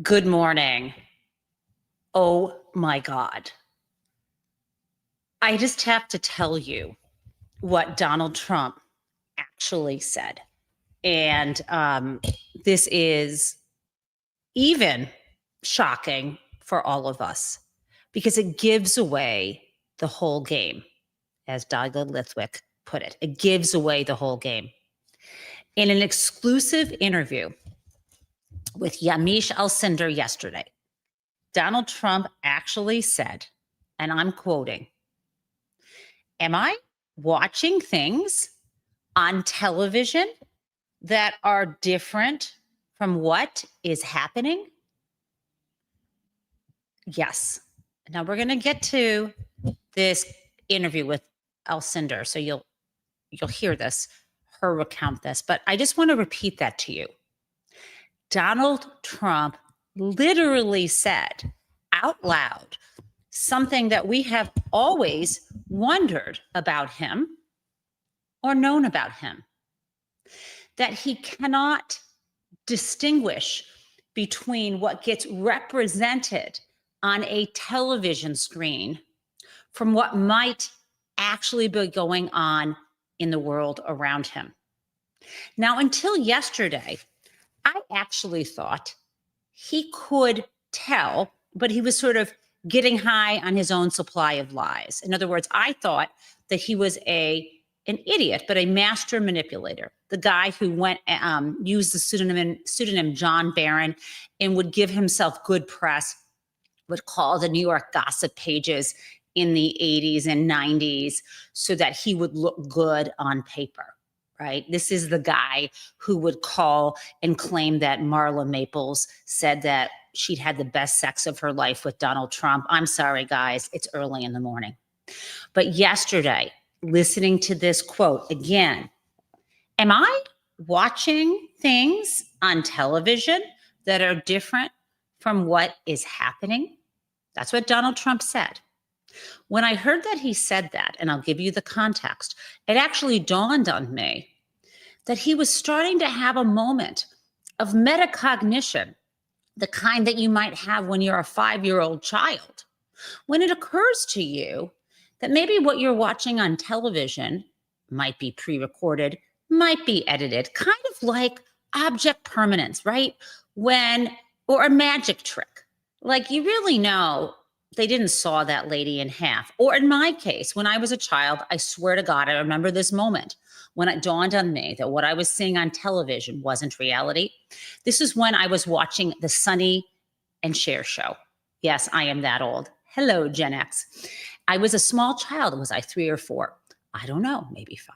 Good morning. Oh my God. I just have to tell you what Donald Trump actually said. And this is even shocking for all of us because it gives away the whole game, as Douglas Lithwick put it. It gives away the whole game. In an exclusive interview with Yamiche Alcindor yesterday, Donald Trump actually said, and I'm quoting, "Am I watching things on television that are different from what is happening?" Yes. Now we're going to get to this interview with Alcindor, so you'll hear this, her recount this, but I just want to repeat that to you. Donald Trump literally said out loud something that we have always wondered about him or known about him, that he cannot distinguish between what gets represented on a television screen from what might actually be going on in the world around him. Now, until yesterday, I actually thought he could tell, but he was sort of getting high on his own supply of lies. In other words, I thought that he was an idiot, but a master manipulator. The guy who went used the pseudonym John Barron and would give himself good press, would call the New York gossip pages in the 80s and 90s so that he would look good on paper. Right? This is the guy who would call and claim that Marla Maples said that she'd had the best sex of her life with Donald Trump. I'm sorry, guys, it's early in the morning. But yesterday, listening to this quote again, am I watching things on television that are different from what is happening? That's what Donald Trump said. When I heard that he said that, and I'll give you the context, it actually dawned on me that he was starting to have a moment of metacognition, the kind that you might have when you're a 5-year-old child. When it occurs to you that maybe what you're watching on television might be pre-recorded, might be edited, kind of like object permanence, right? Or a magic trick. Like you really know they didn't saw that lady in half. Or in my case, when I was a child, I swear to God, I remember this moment when it dawned on me that what I was seeing on television wasn't reality. This is when I was watching the Sonny and Cher show. Yes, I am that old. Hello, Gen X. I was a small child. Was I 3 or 4? I don't know, maybe 5.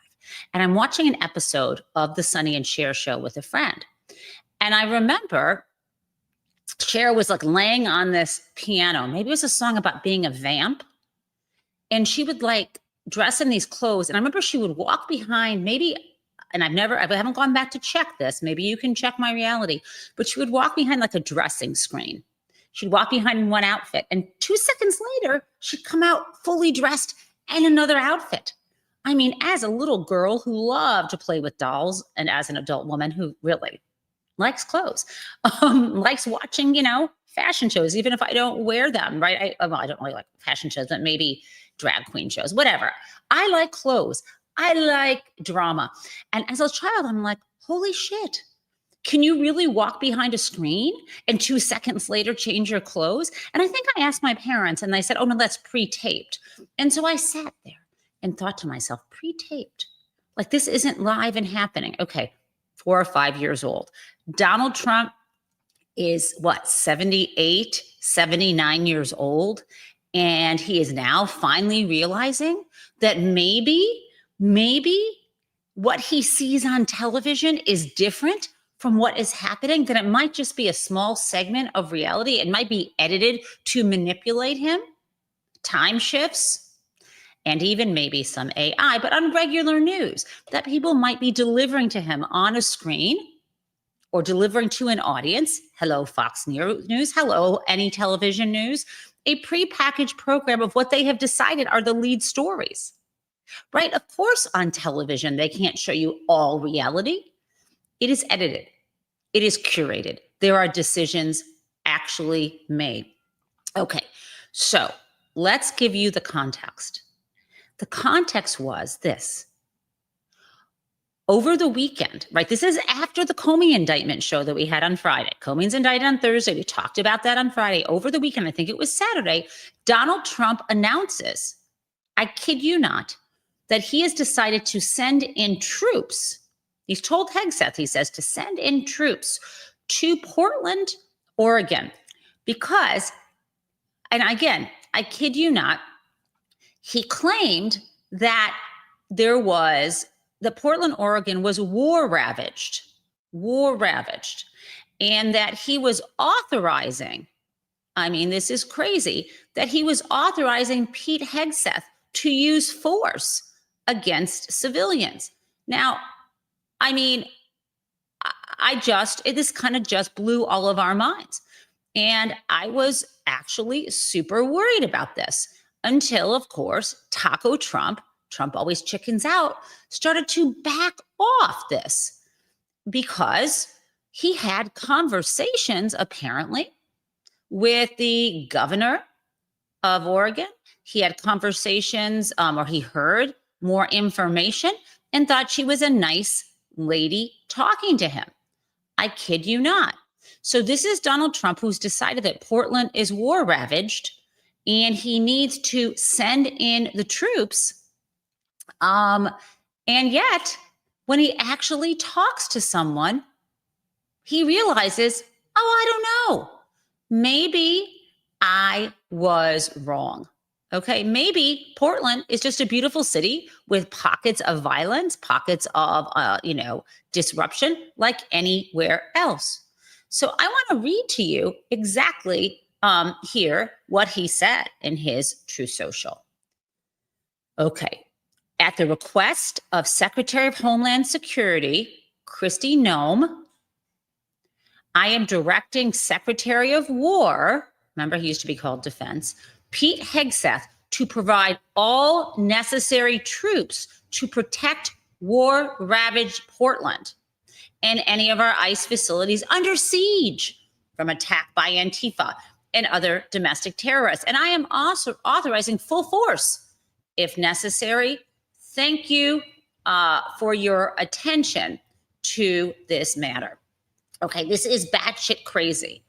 And I'm watching an episode of the Sonny and Cher show with a friend. And I remember Cher was like laying on this piano. Maybe it was a song about being a vamp. And she would like dress in these clothes. And I remember she would walk behind maybe, and I haven't gone back to check this. Maybe you can check my reality, but she would walk behind like a dressing screen. She'd walk behind one outfit and 2 seconds later, she'd come out fully dressed in another outfit. I mean, as a little girl who loved to play with dolls and as an adult woman who really likes clothes, likes watching, fashion shows, even if I don't wear them, right? I don't really like fashion shows, but maybe drag queen shows, whatever. I like clothes. I like drama. And as a child, I'm like, holy shit. Can you really walk behind a screen and 2 seconds later change your clothes? And I think I asked my parents and they said, oh no, that's pre-taped. And so I sat there and thought to myself, pre-taped? Like this isn't live and happening. Okay, 4 or 5 years old. Donald Trump is 78, 79 years old. And he is now finally realizing that maybe what he sees on television is different from what is happening, that it might just be a small segment of reality. It might be edited to manipulate him, time shifts, and even maybe some AI, but on regular news that people might be delivering to him on a screen or delivering to an audience. Hello, Fox News. Hello, any television news. A prepackaged program of what they have decided are the lead stories, right? Of course, on television, they can't show you all reality. It is edited. It is curated. There are decisions actually made. Okay, so let's give you the context. The context was this. Over the weekend, right? This is after the Comey indictment show that we had on Friday. Comey's indicted on Thursday. We talked about that on Friday. Over the weekend, I think it was Saturday, Donald Trump announces, I kid you not, that he has decided to send in troops. He's told Hegseth, he says, to send in troops to Portland, Oregon, because, and again, I kid you not, he claimed that Portland, Oregon was war ravaged, and that he was authorizing, I mean, this is crazy, that he was authorizing Pete Hegseth to use force against civilians. Now, I mean, this kind of just blew all of our minds. And I was actually super worried about this until, of course, Taco Trump always chickens out, started to back off this because he had conversations apparently with the governor of Oregon. He had conversations or he heard more information and thought she was a nice lady talking to him. I kid you not. So this is Donald Trump, who's decided that Portland is war ravaged and he needs to send in the troops. And yet, when he actually talks to someone, he realizes, oh, I don't know. Maybe I was wrong. Okay, maybe Portland is just a beautiful city with pockets of violence, pockets of, disruption like anywhere else. So I want to read to you exactly here what he said in his Truth Social. Okay. At the request of Secretary of Homeland Security, Kristi Noem, I am directing Secretary of War, remember he used to be called Defense, Pete Hegseth, to provide all necessary troops to protect war-ravaged Portland and any of our ICE facilities under siege from attack by Antifa and other domestic terrorists. And I am also authorizing full force if necessary. Thank you for your attention to this matter. Okay, this is batshit crazy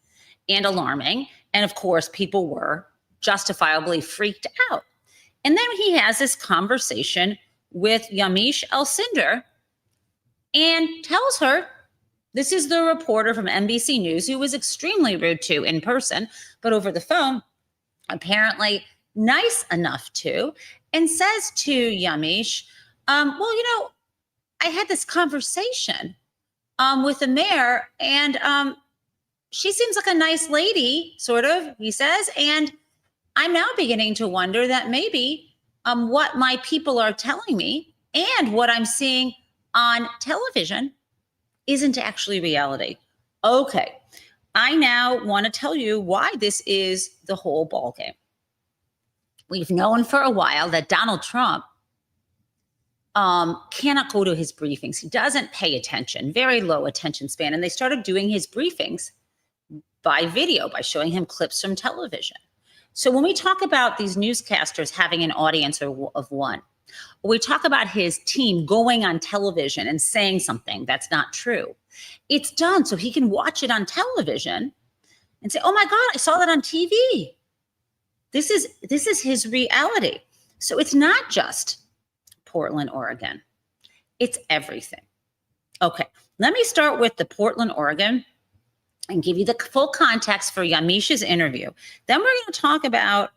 and alarming. And of course, people were justifiably freaked out. And then he has this conversation with Yamiche Alcindor and tells her, this is the reporter from NBC News who was extremely rude to in person, but over the phone, apparently nice enough to, and says to Yamiche, well, I had this conversation with the mayor, and she seems like a nice lady, sort of, he says, and I'm now beginning to wonder that maybe what my people are telling me and what I'm seeing on television isn't actually reality. Okay, I now want to tell you why this is the whole ballgame. We've known for a while that Donald Trump cannot go to his briefings. He doesn't pay attention, very low attention span. And they started doing his briefings by video, by showing him clips from television. So when we talk about these newscasters having an audience of one, we talk about his team going on television and saying something that's not true. It's done so he can watch it on television and say, oh my God, I saw that on TV. This is his reality. So it's not just Portland, Oregon. It's everything. Okay, let me start with the Portland, Oregon and give you the full context for Yamiche's interview. Then we're going to talk about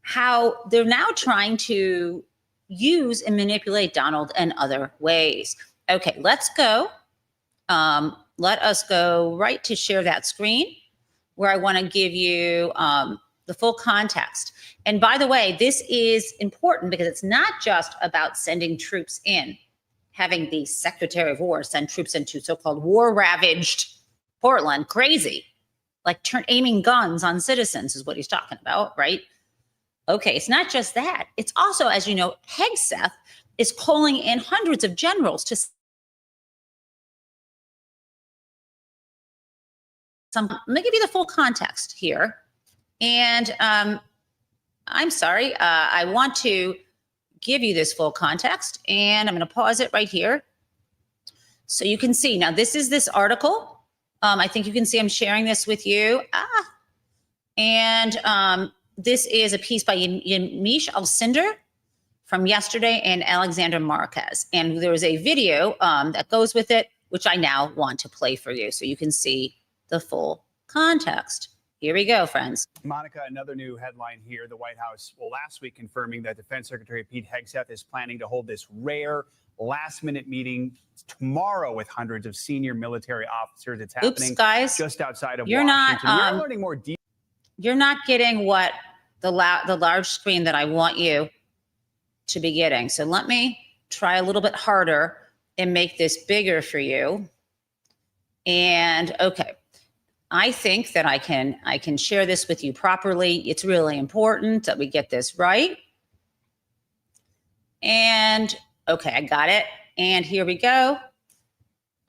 how they're now trying to use and manipulate Donald in other ways. Okay, let's go. Let us go right to share that screen where I want to give you the full context. And by the way, this is important because it's not just about sending troops in, having the Secretary of War send troops into so-called war-ravaged Portland, crazy, like aiming guns on citizens is what he's talking about, right? Okay, it's not just that. It's also, as you know, Hegseth is calling in hundreds of generals to Let me give you the full context here. And I'm sorry, I want to give you this full context, and I'm going to pause it right here so you can see. Now, this is this article. I think you can see I'm sharing this with you. And this is a piece by Yamiche Alcindor from yesterday and Alexander Marquez. And there was a video that goes with it, which I now want to play for you so you can see the full context. Here we go, friends. Monica, another new headline here. The White House, last week confirming that Defense Secretary Pete Hegseth is planning to hold this rare last-minute meeting tomorrow with hundreds of senior military officers. It's happening guys, just outside of Washington. We're learning more details. You're not getting what the large screen that I want you to be getting. So let me try a little bit harder and make this bigger for you. And okay. I think that I can share this with you properly. It's really important that we get this right. And okay, I got it. And here we go.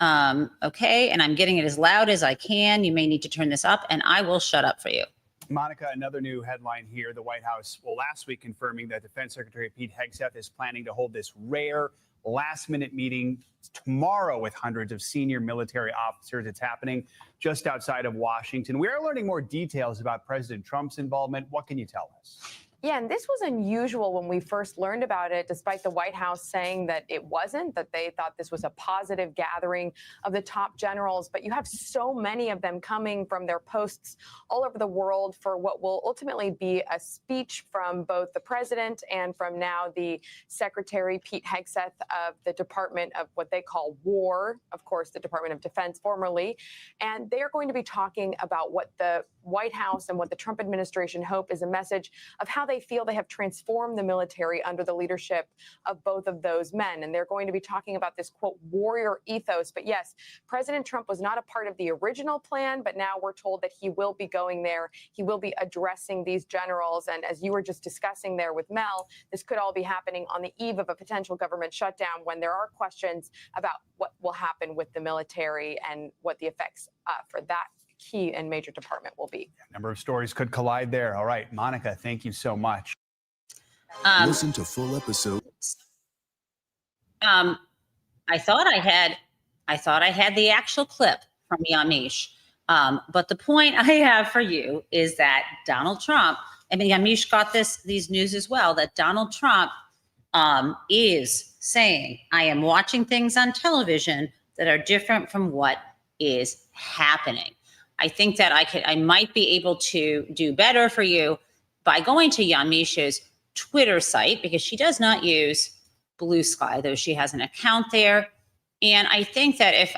Okay, and I'm getting it as loud as I can. You may need to turn this up, and I will shut up for you. Monica, another new headline here. The White House, last week confirming that Defense Secretary Pete Hegseth is planning to hold this rare last-minute meeting tomorrow with hundreds of senior military officers. It's happening just outside of Washington. We are learning more details about President Trump's involvement. What can you tell us? Yeah, and this was unusual when we first learned about it, despite the White House saying that it wasn't, that they thought this was a positive gathering of the top generals. But you have so many of them coming from their posts all over the world for what will ultimately be a speech from both the president and from now the Secretary Pete Hegseth of the Department of what they call War, of course, the Department of Defense formerly. And they are going to be talking about what the White House and what the Trump administration hope is a message of how they feel they have transformed the military under the leadership of both of those men. And they're going to be talking about this, quote, warrior ethos. But yes, President Trump was not a part of the original plan, but now we're told that he will be going there. He will be addressing these generals. And as you were just discussing there with Mel, this could all be happening on the eve of a potential government shutdown when there are questions about what will happen with the military and what the effects for that key and major department will be. A number of stories could collide there. All right, Monica, thank you so much. Listen to full episode. I thought I had the actual clip from Yamiche. But the point I have for you is that Donald Trump, Yamiche got these news as well, that Donald Trump is saying, I am watching things on television that are different from what is happening. I think that I might be able to do better for you by going to Yamiche's Twitter site, because she does not use Blue Sky, though she has an account there. And I think that if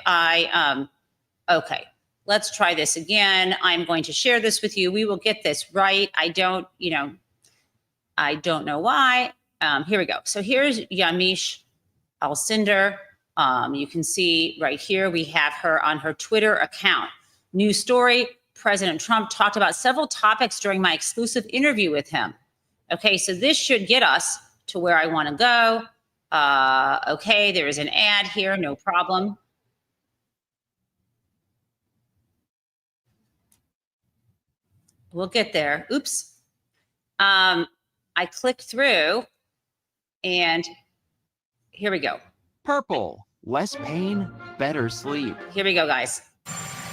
okay, let's try this again. I'm going to share this with you. We will get this right. I don't know why. Here we go. So here's Yamiche Alcindor. You can see right here, we have her on her Twitter account. New story, President Trump talked about several topics during my exclusive interview with him. Okay, so this should get us to where I want to go. Okay, there is an ad here, no problem. We'll get there. Oops. I clicked through and here we go. Purple, less pain, better sleep. Here we go, guys.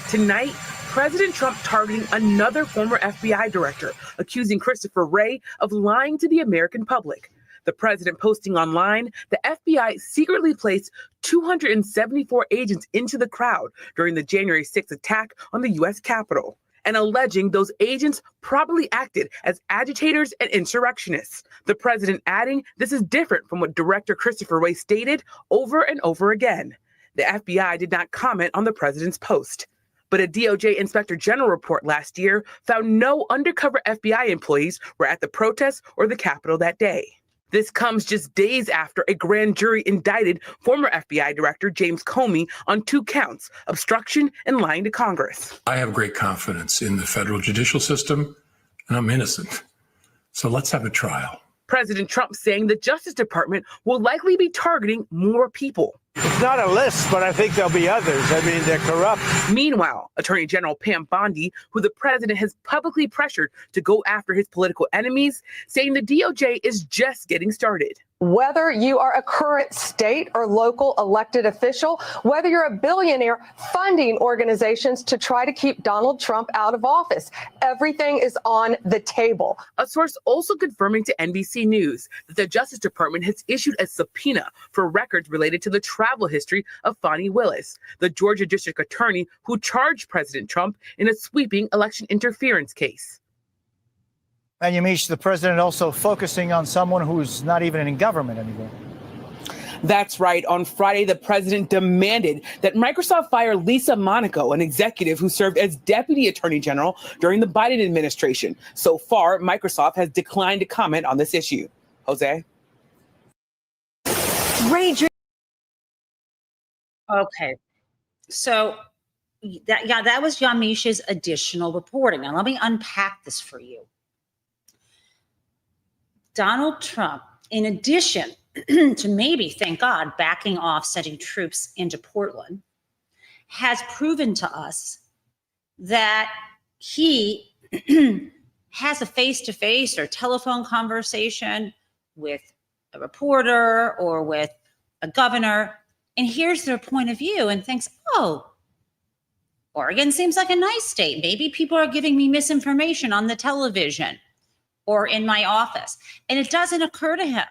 Tonight, President Trump targeting another former FBI director, accusing Christopher Wray of lying to the American public. The president posting online, the FBI secretly placed 274 agents into the crowd during the January 6th attack on the U.S. Capitol, and alleging those agents probably acted as agitators and insurrectionists. The president adding this is different from what Director Christopher Wray stated over and over again. The FBI did not comment on the president's post. But a DOJ Inspector General report last year found no undercover FBI employees were at the protests or the Capitol that day. This comes just days after a grand jury indicted former FBI Director James Comey on 2 counts, obstruction and lying to Congress. I have great confidence in the federal judicial system, and I'm innocent. So let's have a trial. President Trump saying the Justice Department will likely be targeting more people. It's not a list, but I think there'll be others. I mean, they're corrupt. Meanwhile, Attorney General Pam Bondi, who the president has publicly pressured to go after his political enemies, saying the DOJ is just getting started. Whether you are a current state or local elected official, whether you're a billionaire funding organizations to try to keep Donald Trump out of office, everything is on the table. A source also confirming to NBC News that the Justice Department has issued a subpoena for records related to the travel history of Fani Willis, the Georgia District Attorney who charged President Trump in a sweeping election interference case. And Yamiche, the president also focusing on someone who's not even in government anymore. That's right. On Friday, the president demanded that Microsoft fire Lisa Monaco, an executive who served as deputy attorney general during the Biden administration. So far, Microsoft has declined to comment on this issue. Jose? Okay. So that was Yamisha's additional reporting. Now let me unpack this for you. Donald Trump, in addition to maybe, thank God, backing off sending troops into Portland, has proven to us that he has a face-to-face or telephone conversation with a reporter or with a governor and hears their point of view and thinks, oh, Oregon seems like a nice state. Maybe people are giving me misinformation on the television or in my office. And it doesn't occur to him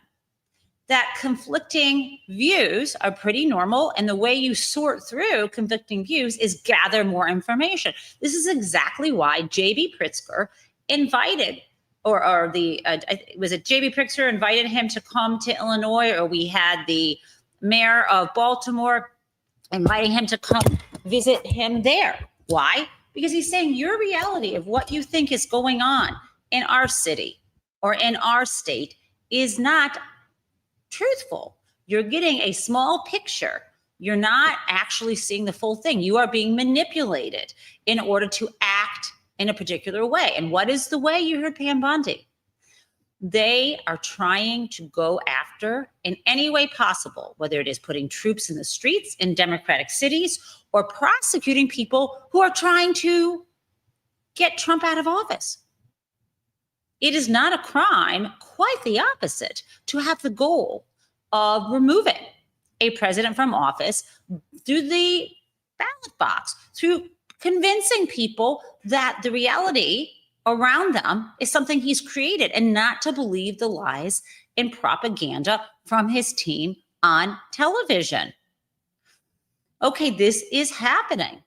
that conflicting views are pretty normal. And the way you sort through conflicting views is gather more information. This is exactly why J.B. Pritzker invited, was it J.B. Pritzker invited him to come to Illinois, or we had the mayor of Baltimore inviting him to come visit him there. Why? Because he's saying your reality of what you think is going on in our city or in our state is not truthful. You're getting a small picture. You're not actually seeing the full thing. You are being manipulated in order to act in a particular way. And what is the way? You heard Pam Bondi. They are trying to go after in any way possible, whether it is putting troops in the streets in Democratic cities or prosecuting people who are trying to get Trump out of office. It is not a crime, quite the opposite, to have the goal of removing a president from office through the ballot box, through convincing people that the reality around them is something he's created and not to believe the lies and propaganda from his team on television. Okay, this is happening.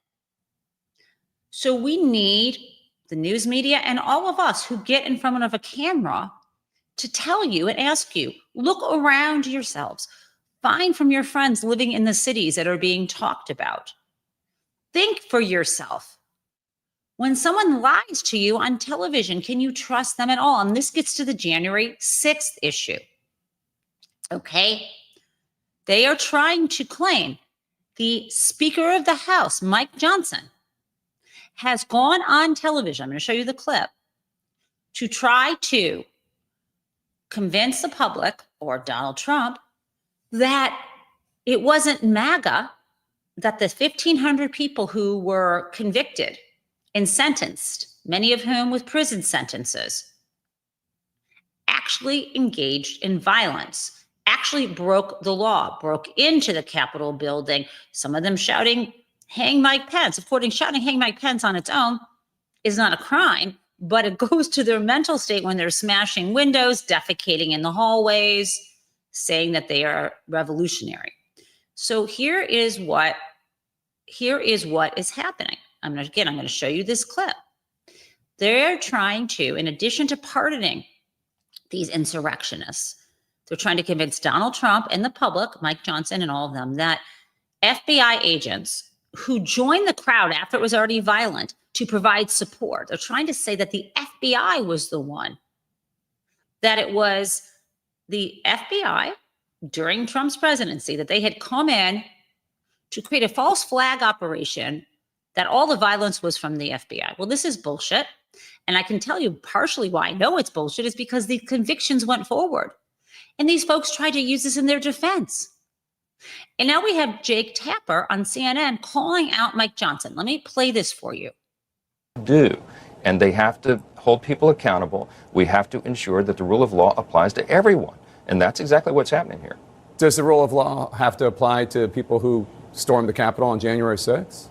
So we need the news media and all of us who get in front of a camera to tell you and ask you, look around yourselves. Find from your friends living in the cities that are being talked about. Think for yourself. When someone lies to you on television, can you trust them at all? And this gets to the January 6th issue. Okay? They are trying to claim the Speaker of the House, Mike Johnson, has gone on television, I'm going to show you the clip, to try to convince the public or Donald Trump that it wasn't MAGA, that the 1,500 people who were convicted and sentenced, many of whom with prison sentences, actually engaged in violence, actually broke the law, broke into the Capitol building, some of them shouting, hang Mike Pence. Of course, shouting hang Mike Pence on its own is not a crime, but it goes to their mental state when they're smashing windows, defecating in the hallways, saying that they are revolutionary. So here is what is happening. I'm going to show you this clip. They're trying to, in addition to pardoning these insurrectionists, they're trying to convince Donald Trump and the public, Mike Johnson and all of them, that FBI agents who joined the crowd after it was already violent to provide support, they're trying to say that the FBI was the one, that it was the FBI during Trump's presidency, that they had come in to create a false flag operation that all the violence was from the FBI. Well, this is bullshit. And I can tell you partially why I know it's bullshit is because the convictions went forward. And these folks tried to use this in their defense. And now we have Jake Tapper on CNN calling out Mike Johnson. Let me play this for you. And they have to hold people accountable. We have to ensure that the rule of law applies to everyone. And that's exactly what's happening here. Does the rule of law have to apply to people who stormed the Capitol on January 6th?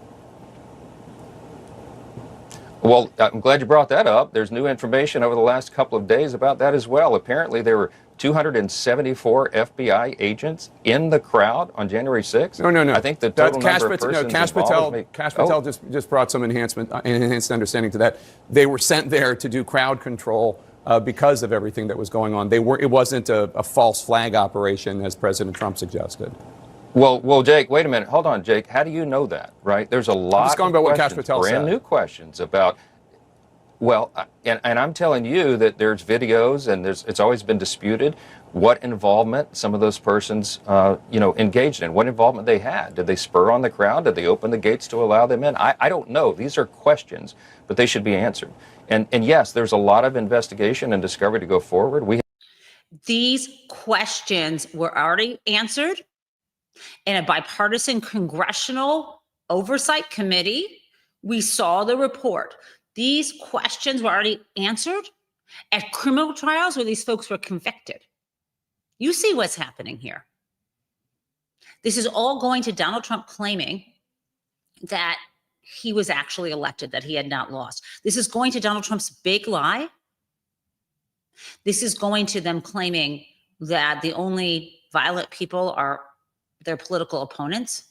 Well, I'm glad you brought that up. There's new information over the last couple of days about that as well. Apparently, there were 274 FBI agents in the crowd on January 6th. No. I think the total number of persons Kash Patel Oh. just brought some enhanced understanding to that. They were sent there to do crowd control because of everything that was going on. It wasn't a false flag operation, as President Trump suggested. Well, Jake, wait a minute. Hold on, Jake. How do you know that, right? There's a lot just going of by what questions, Kash Patel brand said. new questions about, well, and I'm telling you that there's videos and it's always been disputed what involvement some of those persons, engaged in, what involvement they had. Did they spur on the crowd? Did they open the gates to allow them in? I don't know. These are questions, but they should be answered. And yes, there's a lot of investigation and discovery to go forward. These questions were already answered in a bipartisan congressional oversight committee. We saw the report. These questions were already answered at criminal trials where these folks were convicted. You see what's happening here. This is all going to Donald Trump claiming that he was actually elected, that he had not lost. This is going to Donald Trump's big lie. This is going to them claiming that the only violent people are their political opponents.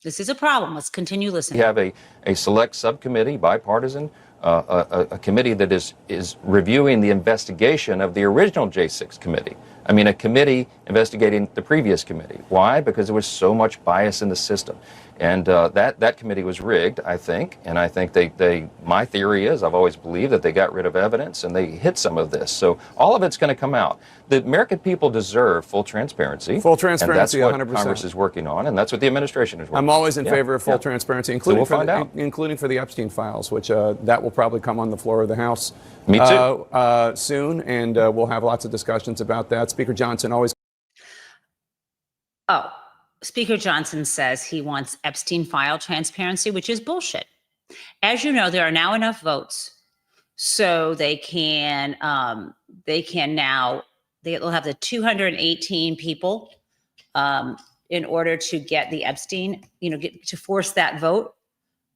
This is a problem. Let's continue listening. We have a select subcommittee, bipartisan, a committee that is reviewing the investigation of the original J6 committee. I mean, a committee investigating the previous committee. Why? Because there was so much bias in the system. And that committee was rigged, I think. And I think my theory is, I've always believed that they got rid of evidence and they hid some of this. So all of it's going to come out. The American people deserve full transparency. Full transparency, and that's what 100%. Congress is working on, and that's what the administration is working on. I'm always in favor of full transparency, including for the Epstein files, which that will probably come on the floor of the House. Me too. Soon, and we'll have lots of discussions about that. Speaker Johnson always. Oh, Speaker Johnson says he wants Epstein file transparency, which is bullshit. As you know, there are now enough votes so they'll have the 218 people in order to get the Epstein, to force that vote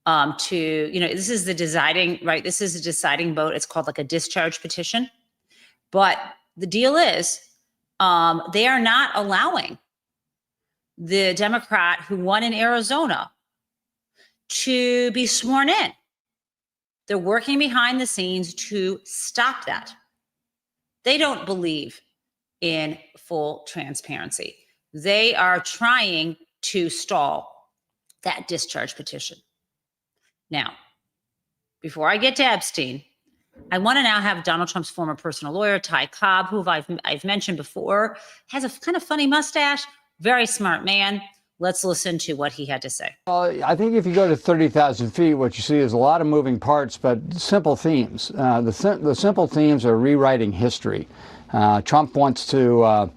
this is the deciding, right? This is a deciding vote. It's called like a discharge petition. But the deal is they are not allowing the Democrat who won in Arizona to be sworn in. They're working behind the scenes to stop that. They don't believe in full transparency. They are trying to stall that discharge petition. Now, before I get to Epstein, I want to now have Donald Trump's former personal lawyer, Ty Cobb, who I've mentioned before, has a kind of funny mustache, very smart man. Let's listen to what he had to say. I think if you go to 30,000 feet, what you see is a lot of moving parts, but simple themes. The simple themes are rewriting history. Trump wants to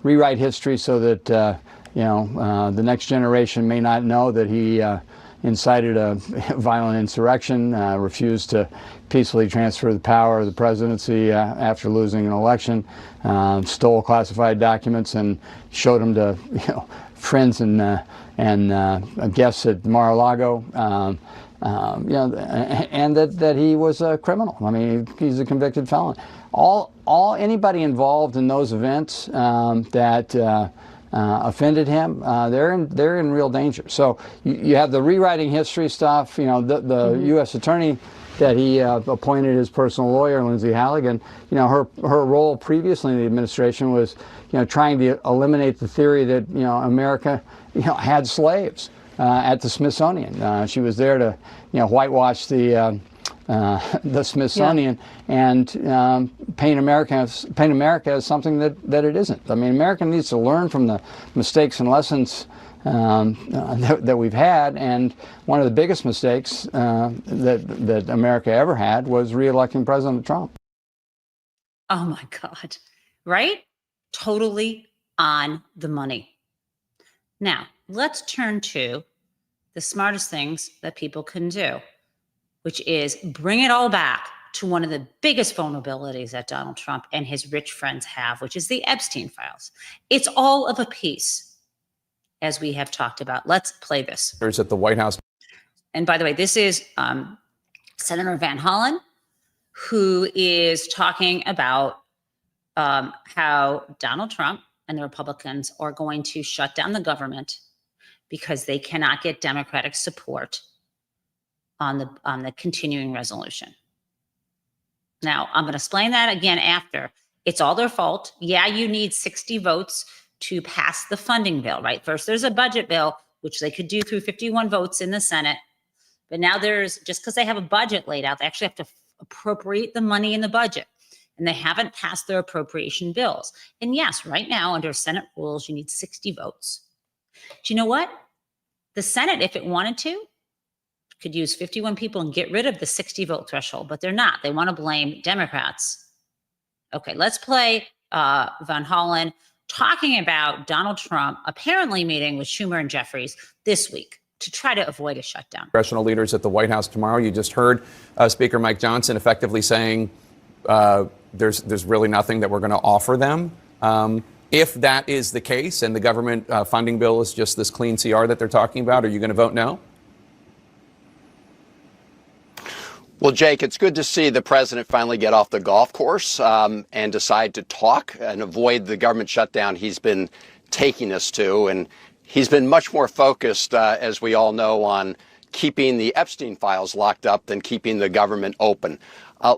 rewrite history so that the next generation may not know that he incited a violent insurrection, refused to peacefully transfer the power of the presidency after losing an election, stole classified documents and showed them to friends and guests at Mar-a-Lago, and that he was a criminal. I mean, he's a convicted felon. Anybody involved in those events that offended him, they're in real danger. So you have the rewriting history stuff. The U.S. attorney that he appointed as personal lawyer, Lindsay Halligan. Her role previously in the administration was trying to eliminate the theory that America had slaves at the Smithsonian. She was there to whitewash the Smithsonian and paint America as something that it isn't. I mean, America needs to learn from the mistakes and lessons that we've had. And one of the biggest mistakes that America ever had was re-electing President Trump. Oh my God, right? Totally on the money. Now, let's turn to the smartest things that people can do, which is bring it all back to one of the biggest vulnerabilities that Donald Trump and his rich friends have, which is the Epstein files. It's all of a piece, as we have talked about. Let's play this. There's at the White House. And by the way, this is Senator Van Hollen, who is talking about how Donald Trump and the Republicans are going to shut down the government because they cannot get Democratic support on the continuing resolution. Now, I'm going to explain that again after. It's all their fault. Yeah, you need 60 votes to pass the funding bill, right? First, there's a budget bill, which they could do through 51 votes in the Senate. But now there's, just because they have a budget laid out, they actually have to appropriate the money in the budget. And they haven't passed their appropriation bills. And yes, right now, under Senate rules, you need 60 votes. Do you know what? The Senate, if it wanted to, could use 51 people and get rid of the 60 vote threshold, but they're not. They want to blame Democrats. Okay, let's play Van Hollen talking about Donald Trump apparently meeting with Schumer and Jeffries this week to try to avoid a shutdown. Congressional leaders at the White House tomorrow. You just heard Speaker Mike Johnson effectively saying there's really nothing that we're going to offer them. If that is the case and the government funding bill is just this clean CR that they're talking about, are you going to vote no? Well, Jake, it's good to see the president finally get off the golf course and decide to talk and avoid the government shutdown he's been taking us to. And he's been much more focused, as we all know, on keeping the Epstein files locked up than keeping the government open.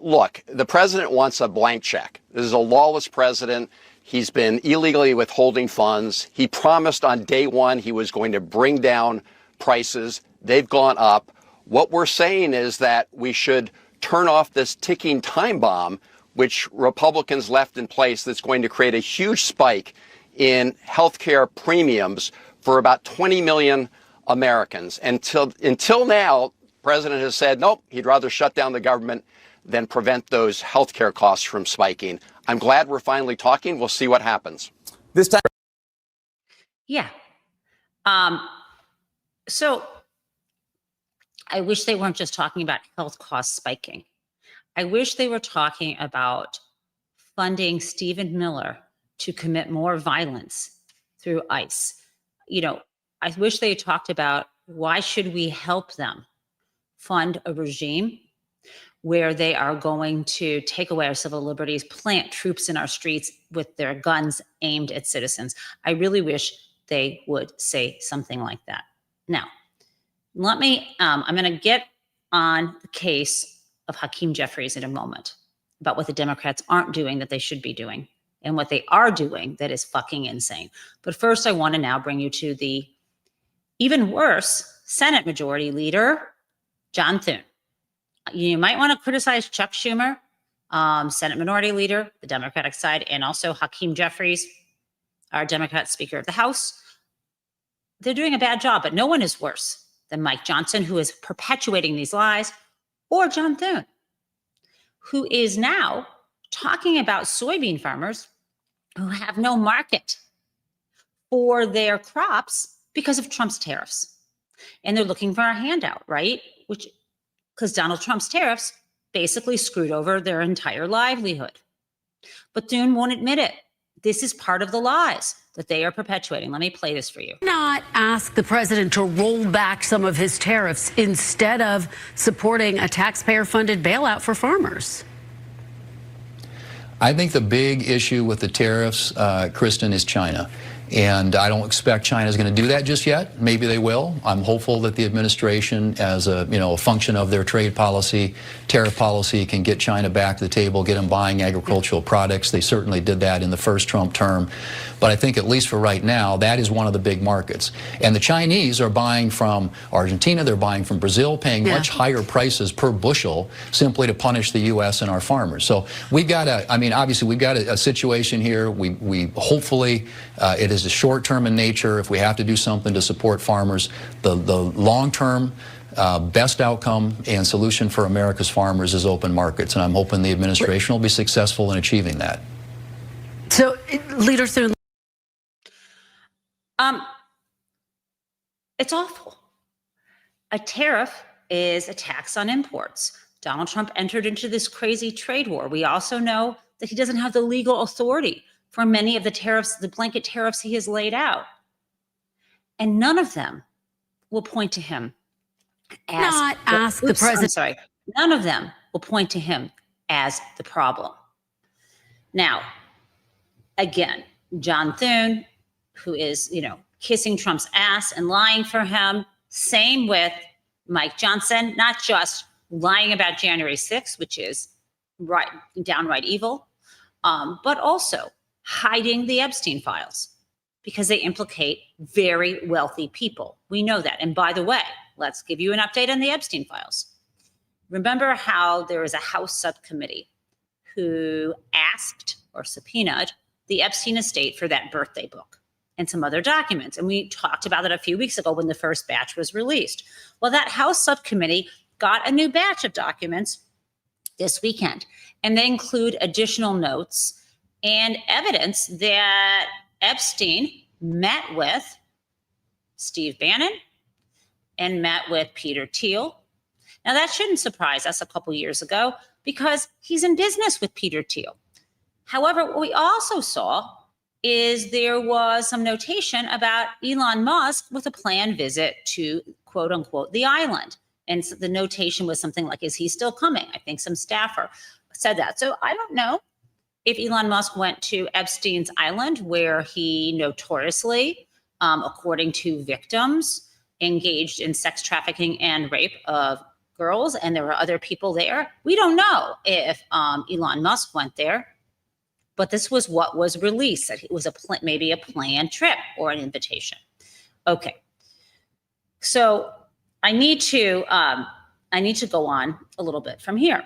Look, the president wants a blank check. This is a lawless president. He's been illegally withholding funds. He promised on day one he was going to bring down prices. They've gone up. What we're saying is that we should turn off this ticking time bomb, which Republicans left in place, that's going to create a huge spike in healthcare premiums for about 20 million Americans. Until now, the president has said, nope, he'd rather shut down the government than prevent those healthcare costs from spiking. I'm glad we're finally talking. We'll see what happens. This time. Yeah. So I wish they weren't just talking about health costs spiking. I wish they were talking about funding Stephen Miller to commit more violence through ICE. You know, I wish they talked about why should we help them fund a regime where they are going to take away our civil liberties, plant troops in our streets with their guns aimed at citizens. I really wish they would say something like that. Now, let me, I'm going to get on the case of Hakeem Jeffries in a moment about what the Democrats aren't doing that they should be doing and what they are doing that is fucking insane. But first, I want to now bring you to the even worse Senate Majority Leader, John Thune. You might want to criticize Chuck Schumer, Senate Minority Leader, the Democratic side, and also Hakeem Jeffries, our Democrat Speaker of the House. They're doing a bad job, but no one is worse than Mike Johnson, who is perpetuating these lies, or John Thune, who is now talking about soybean farmers who have no market for their crops because of Trump's tariffs. And they're looking for a handout, right? Because Donald Trump's tariffs basically screwed over their entire livelihood. But Thune won't admit it. This is part of the lies that they are perpetuating. Let me play this for you. Not ask the president to roll back some of his tariffs instead of supporting a taxpayer-funded bailout for farmers. I think the big issue with the tariffs, Kristen, is China. And I don't expect China is going to do that just yet. Maybe they will. I'm hopeful that the administration, as a function of their trade policy, tariff policy can get China back to the table, get them buying agricultural products. They certainly did that in the first Trump term. But I think at least for right now, that is one of the big markets. And the Chinese are buying from Argentina, they're buying from Brazil, paying much higher prices per bushel simply to punish the U.S. and our farmers. So we've got obviously we've got a situation here. We hopefully, it is a short term in nature. If we have to do something to support farmers, the long term best outcome and solution for America's farmers is open markets. And I'm hoping the administration will be successful in achieving that. So, Leader Thune. It's awful. A tariff is a tax on imports. Donald Trump entered into this crazy trade war. We also know that he doesn't have the legal authority for many of the tariffs, the blanket tariffs he has laid out. And none of them will point to him as the president. I'm sorry. None of them will point to him as the problem. Now, again, John Thune, who is, kissing Trump's ass and lying for him. Same with Mike Johnson, not just lying about January 6th, which is downright evil, but also hiding the Epstein files because they implicate very wealthy people. We know that. And by the way, let's give you an update on the Epstein files. Remember how there was a House subcommittee who asked or subpoenaed the Epstein estate for that birthday book and some other documents. And we talked about it a few weeks ago when the first batch was released. Well, that House subcommittee got a new batch of documents this weekend, and they include additional notes and evidence that Epstein met with Steve Bannon and met with Peter Thiel. Now, that shouldn't surprise us a couple years ago because he's in business with Peter Thiel. However, what we also saw is there was some notation about Elon Musk with a planned visit to, quote unquote, the island. And so the notation was something like, is he still coming? I think some staffer said that. So I don't know if Elon Musk went to Epstein's island, where he notoriously, according to victims, engaged in sex trafficking and rape of girls, and there were other people there. We don't know if Elon Musk went there. But this was what was released, that it was maybe a planned trip or an invitation. Okay, so I need to go on a little bit from here.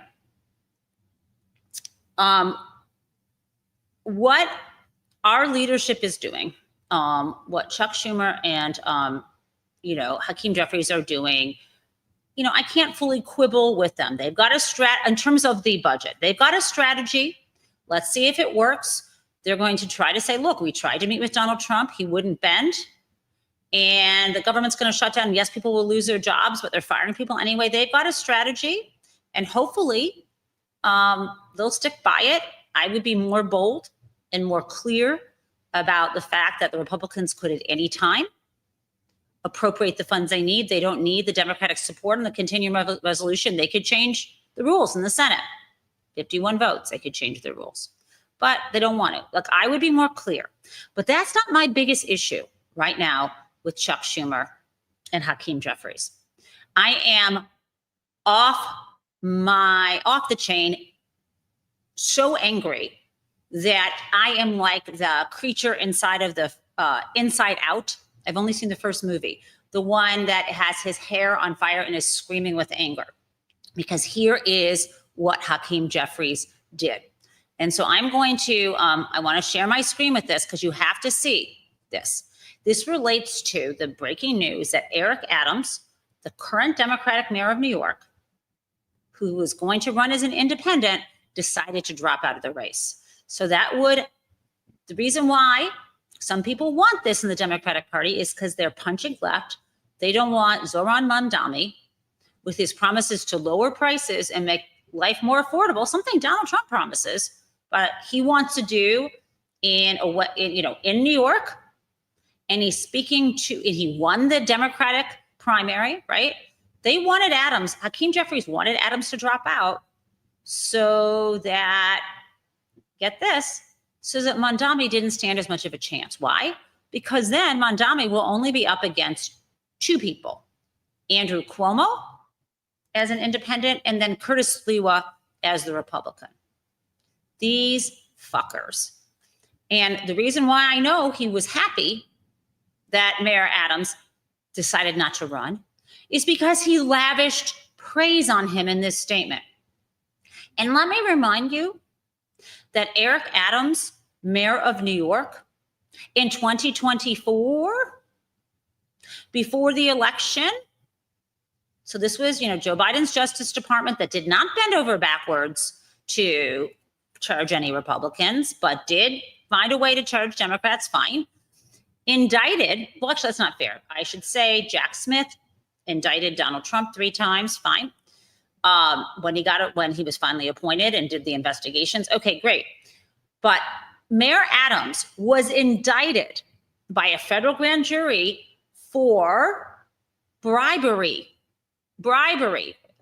What our leadership is doing, what Chuck Schumer and Hakeem Jeffries are doing, I can't fully quibble with them. They've got in terms of the budget, they've got a strategy. Let's see if it works. They're going to try to say, look, we tried to meet with Donald Trump. He wouldn't bend. And the government's going to shut down. Yes, people will lose their jobs, but they're firing people anyway. They've got a strategy. And hopefully they'll stick by it. I would be more bold and more clear about the fact that the Republicans could at any time appropriate the funds they need. They don't need the Democratic support on the continuing resolution. They could change the rules in the Senate. 51 votes, they could change their rules, but they don't want to. Look, I would be more clear, but that's not my biggest issue right now with Chuck Schumer and Hakeem Jeffries. I am off the chain, so angry that I am like the creature inside of the Inside Out. I've only seen the first movie, the one that has his hair on fire and is screaming with anger, because here is what Hakeem Jeffries did. And so I'm going to, I want to share my screen with this because you have to see this. This relates to the breaking news that Eric Adams, the current Democratic mayor of New York, who was going to run as an independent, decided to drop out of the race. So the reason why some people want this in the Democratic Party is because they're punching left. They don't want Zoran Mamdani with his promises to lower prices and make life more affordable, something Donald Trump promises, but he wants to do in New York. And he won the Democratic primary, right? They wanted Hakeem Jeffries wanted Adams to drop out so that, get this, so that Mamdani didn't stand as much of a chance. Why? Because then Mamdani will only be up against two people, Andrew Cuomo as an independent, and then Curtis Sliwa as the Republican. These fuckers. And the reason why I know he was happy that Mayor Adams decided not to run is because he lavished praise on him in this statement. And let me remind you that Eric Adams, mayor of New York, in 2024, before the election, so this was, Joe Biden's Justice Department that did not bend over backwards to charge any Republicans, but did find a way to charge Democrats, fine. Indicted, well, actually, that's not fair. I should say Jack Smith indicted Donald Trump 3 times, fine. When he was finally appointed and did the investigations, okay, great. But Mayor Adams was indicted by a federal grand jury for bribery,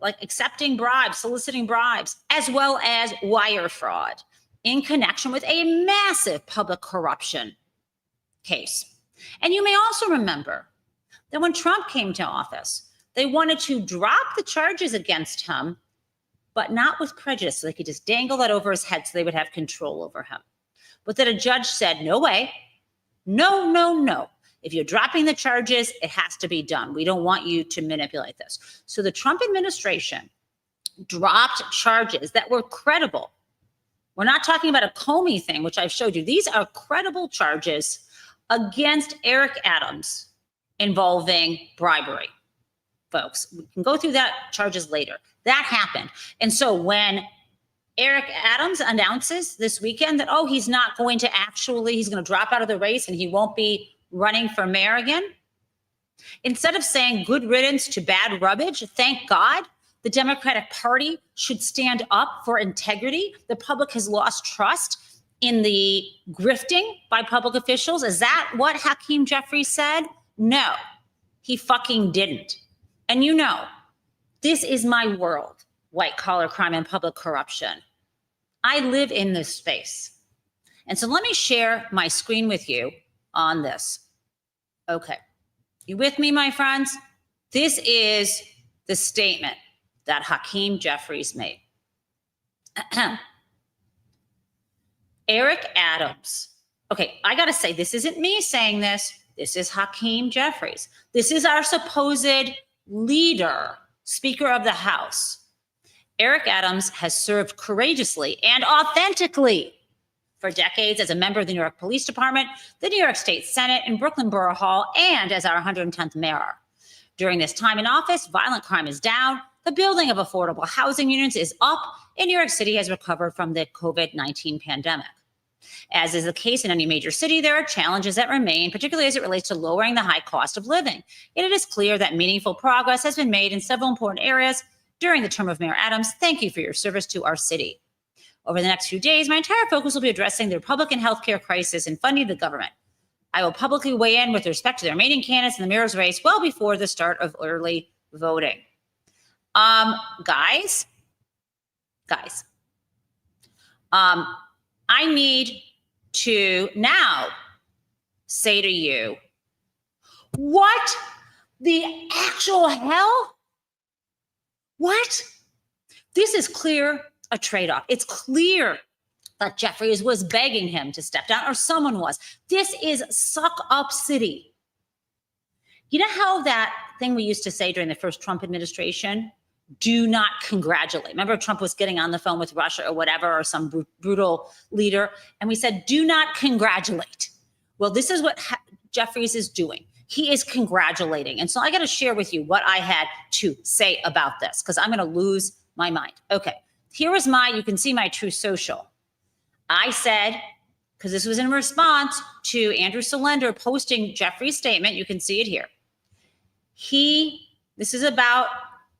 like accepting bribes, soliciting bribes, as well as wire fraud in connection with a massive public corruption case. And you may also remember that when Trump came to office, they wanted to drop the charges against him, but not with prejudice. So they could just dangle that over his head so they would have control over him. But then a judge said, no way, no, no, no. If you're dropping the charges, it has to be done. We don't want you to manipulate this. So the Trump administration dropped charges that were credible. We're not talking about a Comey thing, which I've showed you. These are credible charges against Eric Adams involving bribery. Folks, we can go through that charges later. That happened. And so when Eric Adams announces this weekend that, he's not going to he's going to drop out of the race and he won't be running for mayor again, instead of saying good riddance to bad rubbish, thank God, the Democratic Party should stand up for integrity. The public has lost trust in the grifting by public officials. Is that what Hakeem Jeffries said? No, he fucking didn't. And this is my world, white collar crime and public corruption. I live in this space. And so let me share my screen with you on this. Okay. You with me, my friends? This is the statement that Hakeem Jeffries made. Eric Adams. Okay, I got to say, this isn't me saying this. This is Hakeem Jeffries. This is our supposed leader, Speaker of the House. Eric Adams has served courageously and authentically for decades as a member of the New York Police Department, the New York State Senate, and Brooklyn Borough Hall, and as our 110th mayor. During this time in office, violent crime is down, the building of affordable housing units is up, and New York City has recovered from the COVID-19 pandemic. As is the case in any major city, there are challenges that remain, particularly as it relates to lowering the high cost of living. Yet it is clear that meaningful progress has been made in several important areas during the term of Mayor Adams. Thank you for your service to our city. Over the next few days, my entire focus will be addressing the Republican healthcare crisis and funding the government. I will publicly weigh in with respect to the remaining candidates in the mayor's race well before the start of early voting. Guys, I need to now say to you, what the actual hell? What? This is clear a trade-off. It's clear that Jeffries was begging him to step down, or someone was. This is suck up city. You know how that thing we used to say during the first Trump administration? Do not congratulate. Remember, Trump was getting on the phone with Russia or whatever, or some brutal leader, and we said, do not congratulate. Well, this is what Jeffries is doing. He is congratulating. And so I got to share with you what I had to say about this, because I'm going to lose my mind. Okay, here is you can see my True Social. I said, because this was in response to Andrew Solender posting Jeffries' statement, you can see it here. This is about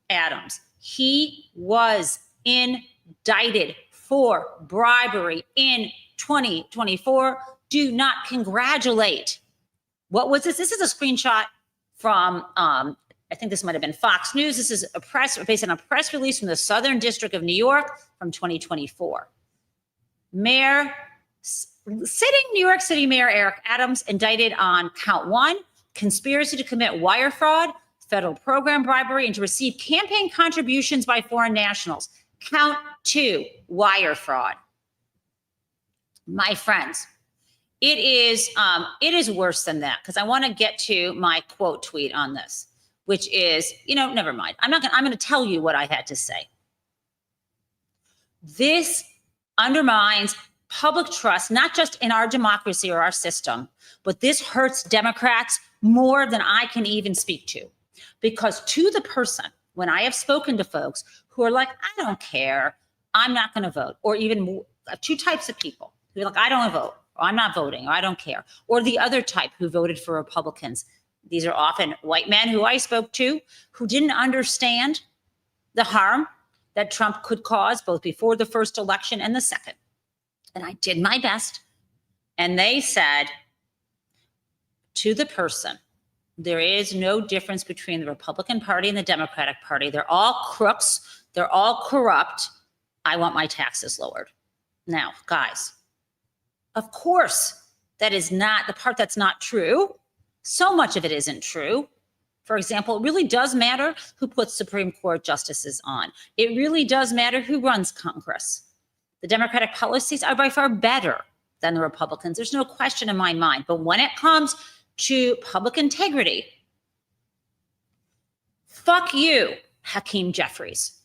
Adams. He was indicted for bribery in 2024. Do not congratulate. What was this? This is a screenshot from, I think this might have been Fox News. This is based on a press release from the Southern District of New York from 2024. Sitting New York City Mayor Eric Adams indicted on count 1, conspiracy to commit wire fraud federal program bribery, and to receive campaign contributions by foreign nationals. Count 2, wire fraud. My friends, it is worse than that, because I want to get to my quote tweet on this, which is, never mind. I'm going to tell you what I had to say. This undermines public trust, not just in our democracy or our system, but this hurts Democrats more than I can even speak to. Because to the person, when I have spoken to folks who are like, I don't care, I'm not going to vote, or even two types of people who are like, I don't vote, or I'm not voting, or I don't care, or the other type who voted for Republicans. These are often white men who I spoke to who didn't understand the harm that Trump could cause both before the first election and the second. And I did my best. And they said to the person, there is no difference between the Republican Party and the Democratic Party. They're all crooks. They're all corrupt. I want my taxes lowered. Now, guys, of course, that is not the part that's not true. So much of it isn't true. For example, it really does matter who puts Supreme Court justices on. It really does matter who runs Congress. The Democratic policies are by far better than the Republicans. There's no question in my mind. But when it comes to public integrity, fuck you, Hakeem Jeffries.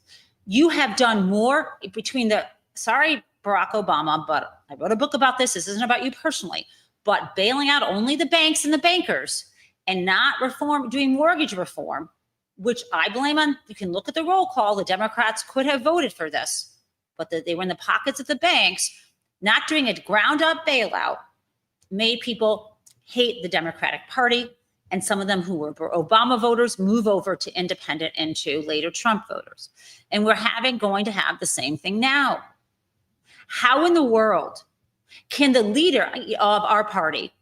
You have done more between the, sorry, Barack Obama, but I wrote a book about this. This isn't about you personally, but bailing out only the banks and the bankers and not doing mortgage reform, which I blame on, you can look at the roll call, the Democrats could have voted for this, but they were in the pockets of the banks. Not doing a ground up bailout made people hate the Democratic Party, and some of them who were Obama voters move over to independent and to later Trump voters. And we're going to have the same thing now. How in the world can the leader of our party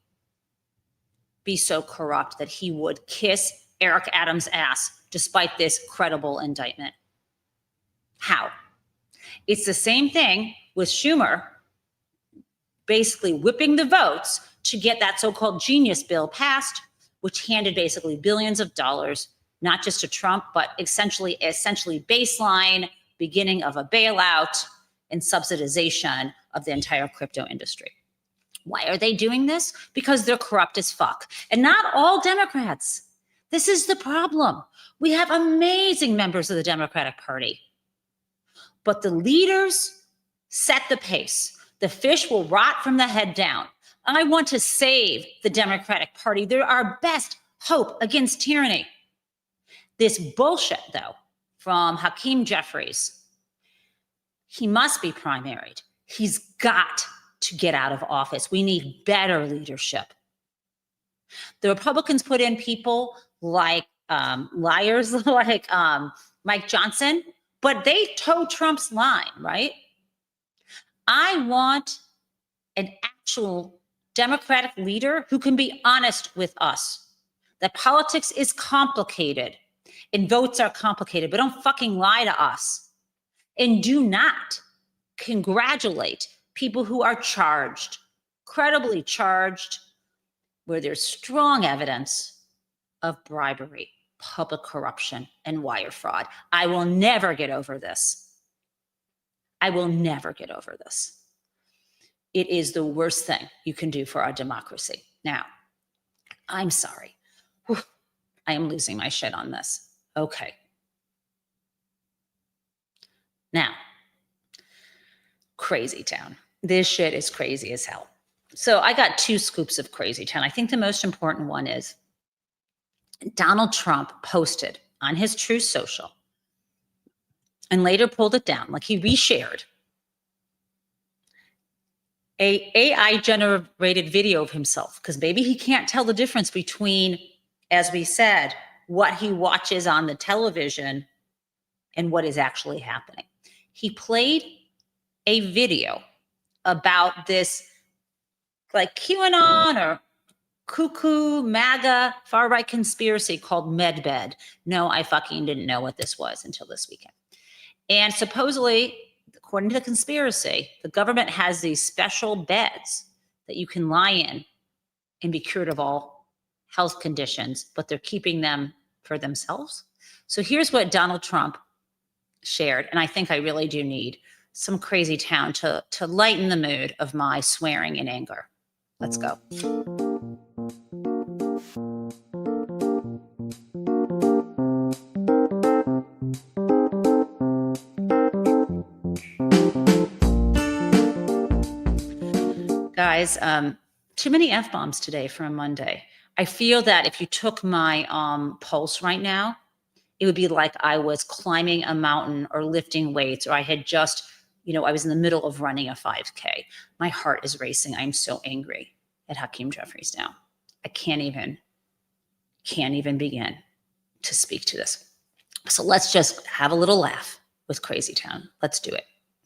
be so corrupt that he would kiss Eric Adams' ass despite this credible indictment? How? It's the same thing with Schumer basically whipping the votes to get that so-called genius bill passed, which handed basically billions of dollars, not just to Trump, but essentially baseline beginning of a bailout and subsidization of the entire crypto industry. Why are they doing this? Because they're corrupt as fuck. And not all Democrats. This is the problem. We have amazing members of the Democratic Party, but the leaders set the pace. The fish will rot from the head down. I want to save the Democratic Party. They're our best hope against tyranny. This bullshit, though, from Hakeem Jeffries, he must be primaried. He's got to get out of office. We need better leadership. The Republicans put in people like liars like Mike Johnson, but they toe Trump's line, right? I want an actual Democratic leader who can be honest with us. That politics is complicated and votes are complicated, but don't fucking lie to us. And do not congratulate people who are charged, credibly charged, where there's strong evidence of bribery, public corruption, and wire fraud. I will never get over this. I will never get over this. It is the worst thing you can do for our democracy. Now, I'm sorry. Whew, I am losing my shit on this. Okay. Now, crazy town. This shit is crazy as hell. So I got two scoops of crazy town. I think the most important one is Donald Trump posted on his Truth Social and later pulled it down, like he reshared a AI generated video of himself, because maybe he can't tell the difference between, as we said, what he watches on the television and what is actually happening. He played a video about this like QAnon or cuckoo MAGA far-right conspiracy called MedBed. No, I fucking didn't know what this was until this weekend. And supposedly, according to the conspiracy, the government has these special beds that you can lie in and be cured of all health conditions, but they're keeping them for themselves. So here's what Donald Trump shared, and I think I really do need some crazy town to lighten the mood of my swearing and anger. Let's go. Guys, too many F-bombs today for a Monday. I feel that if you took my pulse right now, it would be like I was climbing a mountain or lifting weights, or I had just, I was in the middle of running a 5K. My heart is racing. I'm so angry at Hakeem Jeffries now. I can't even begin to speak to this. So let's just have a little laugh with Crazy Town. Let's do it.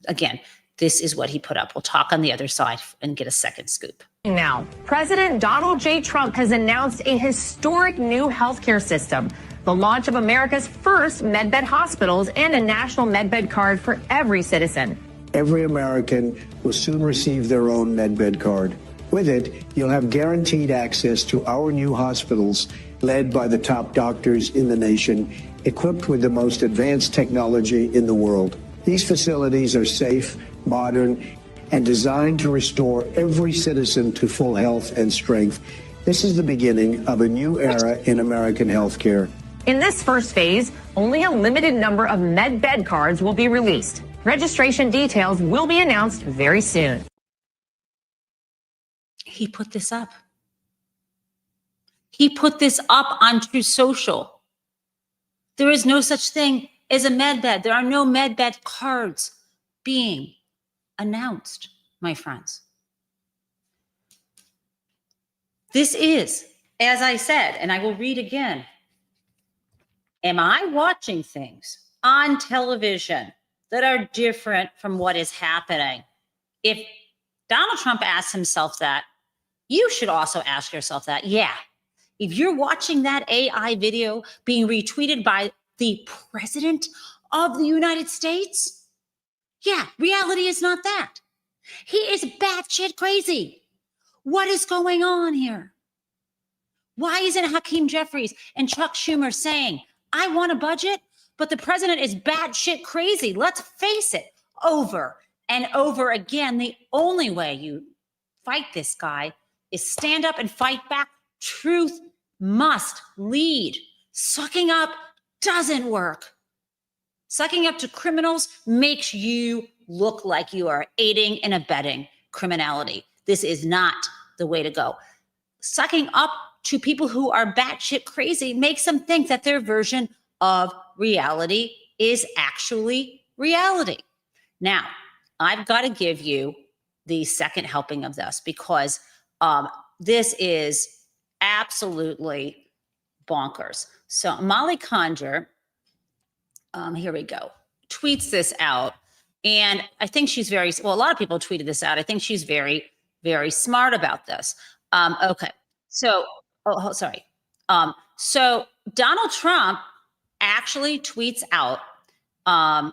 Again, this is what he put up. We'll talk on the other side and get a second scoop. Now, President Donald J. Trump has announced a historic new healthcare system, the launch of America's first MedBed hospitals and a national MedBed card for every citizen. Every American will soon receive their own MedBed card. With it, you'll have guaranteed access to our new hospitals led by the top doctors in the nation, equipped with the most advanced technology in the world. These facilities are safe, modern, and designed to restore every citizen to full health and strength. This is the beginning of a new era in American healthcare. In this first phase, only a limited number of MedBed cards will be released. Registration details will be announced very soon. He put this up. He put this up on True Social. There is no such thing as a MedBed. There are no MedBed cards being announced, my friends. This is, as I said, and I will read again, am I watching things on television that are different from what is happening? If Donald Trump asks himself that, you should also ask yourself that. Yeah, if you're watching that AI video being retweeted by the president of the United States, yeah, reality is not that. He is batshit crazy. What is going on here? Why isn't Hakeem Jeffries and Chuck Schumer saying, I want a budget, but the president is batshit crazy? Let's face it, over and over again. The only way you fight this guy is stand up and fight back. Truth must lead. Sucking up doesn't work. Sucking up to criminals makes you look like you are aiding and abetting criminality. This is not the way to go. Sucking up to people who are batshit crazy makes them think that their version of reality is actually reality. Now, I've got to give you the second helping of this because this is absolutely bonkers. So Molly Conger, here we go, tweets this out. And I think she's a lot of people tweeted this out. I think she's very, very smart about this. Okay. So, sorry. So Donald Trump actually tweets out on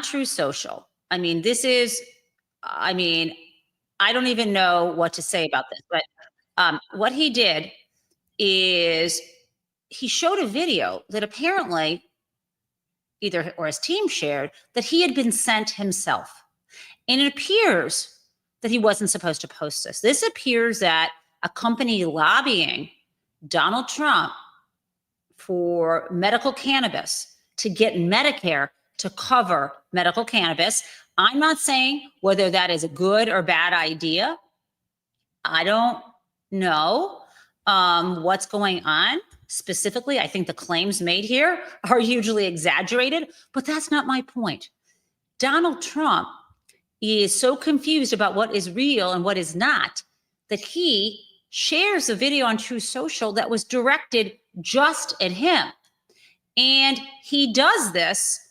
True Social. I mean, I don't even know what to say about this, but what he did is he showed a video that apparently or his team shared that he had been sent himself. And it appears that he wasn't supposed to post this. This appears that a company lobbying Donald Trump for medical cannabis to get Medicare to cover medical cannabis. I'm not saying whether that is a good or bad idea. I don't know what's going on. Specifically, I think the claims made here are hugely exaggerated, but that's not my point. Donald Trump is so confused about what is real and what is not that he shares a video on True Social that was directed just at him. And he does this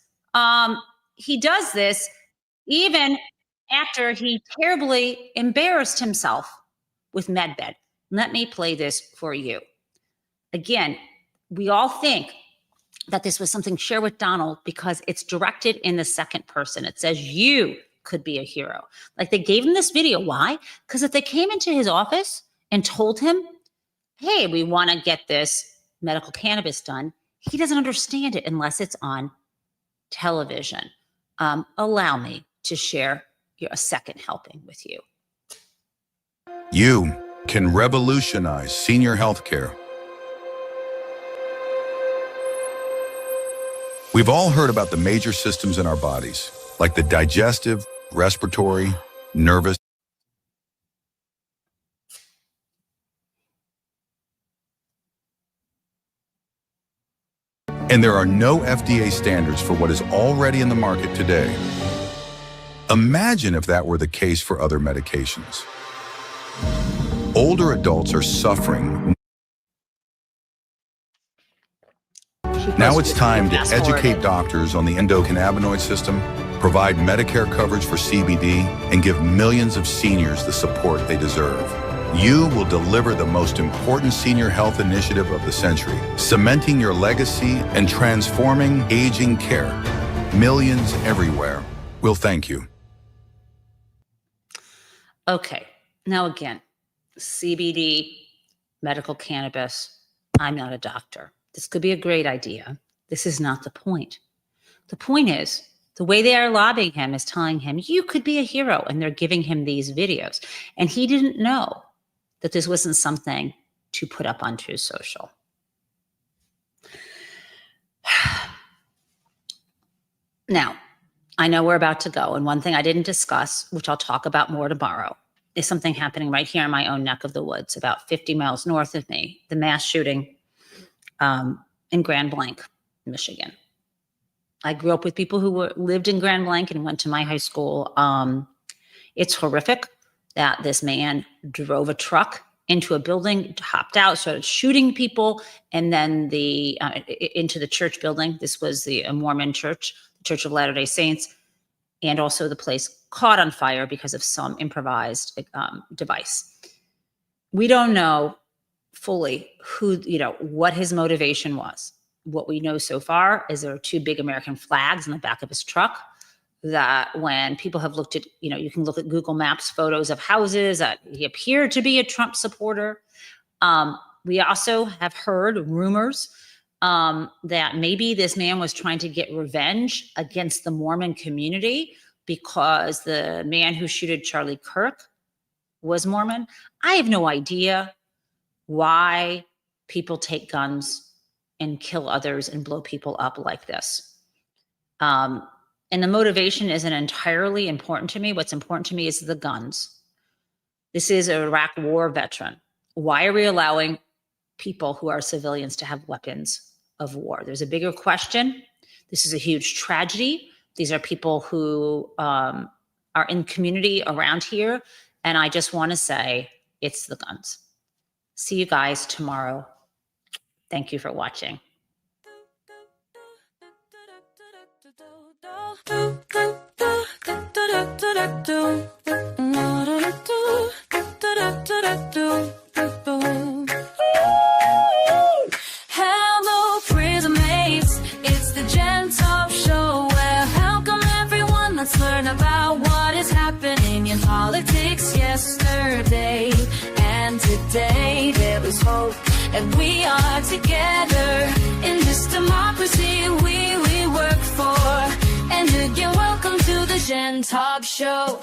even after he terribly embarrassed himself with MedBed. Let me play this for you. Again, we all think that this was something shared with Donald because it's directed in the second person. It says you could be a hero. Like they gave him this video. Why? Because if they came into his office and told him, hey, we want to get this medical cannabis done, he doesn't understand it unless it's on television. Allow me to share a second helping with you. You can revolutionize senior health care. We've all heard about the major systems in our bodies, like the digestive, respiratory, nervous. And there are no FDA standards for what is already in the market today. Imagine if that were the case for other medications. Older adults are suffering. Now it's time to educate doctors on the endocannabinoid system, provide Medicare coverage for CBD, and give millions of seniors the support they deserve. You will deliver the most important senior health initiative of the century, cementing your legacy and transforming aging care. Millions everywhere will thank you. Okay, now again, CBD, medical cannabis, I'm not a doctor. This could be a great idea. This is not the point. The point is, the way they are lobbying him is telling him, you could be a hero, and they're giving him these videos. And he didn't know that this wasn't something to put up onto social. Now, I know we're about to go, and one thing I didn't discuss, which I'll talk about more tomorrow, is something happening right here in my own neck of the woods, about 50 miles north of me, the mass shooting in Grand Blanc, Michigan. I grew up with people who lived in Grand Blanc and went to my high school. It's horrific that this man drove a truck into a building, hopped out, started shooting people, and then into the church building. This was a Mormon church, the Church of Latter-day Saints, and also the place caught on fire because of some improvised device. We don't know fully what his motivation was. What we know so far is there are 2 big American flags in the back of his truck that when people have looked at, you can look at Google Maps photos of houses that he appeared to be a Trump supporter. We also have heard rumors that maybe this man was trying to get revenge against the Mormon community because the man who shooted Charlie Kirk was Mormon. I have no idea why people take guns and kill others and blow people up like this. And the motivation isn't entirely important to me. What's important to me is the guns. This is an Iraq war veteran. Why are we allowing people who are civilians to have weapons of war? There's a bigger question. This is a huge tragedy. These are people who are in community around here. And I just want to say it's the guns. See you guys tomorrow. Thank you for watching. Hello, prison mates. It's the Jen Taub Show. Well, how come everyone? Let's learn about what is happening in politics yesterday and today. There was hope, and we are together in this democracy we work for. And again, welcome to the Jen Taub Show.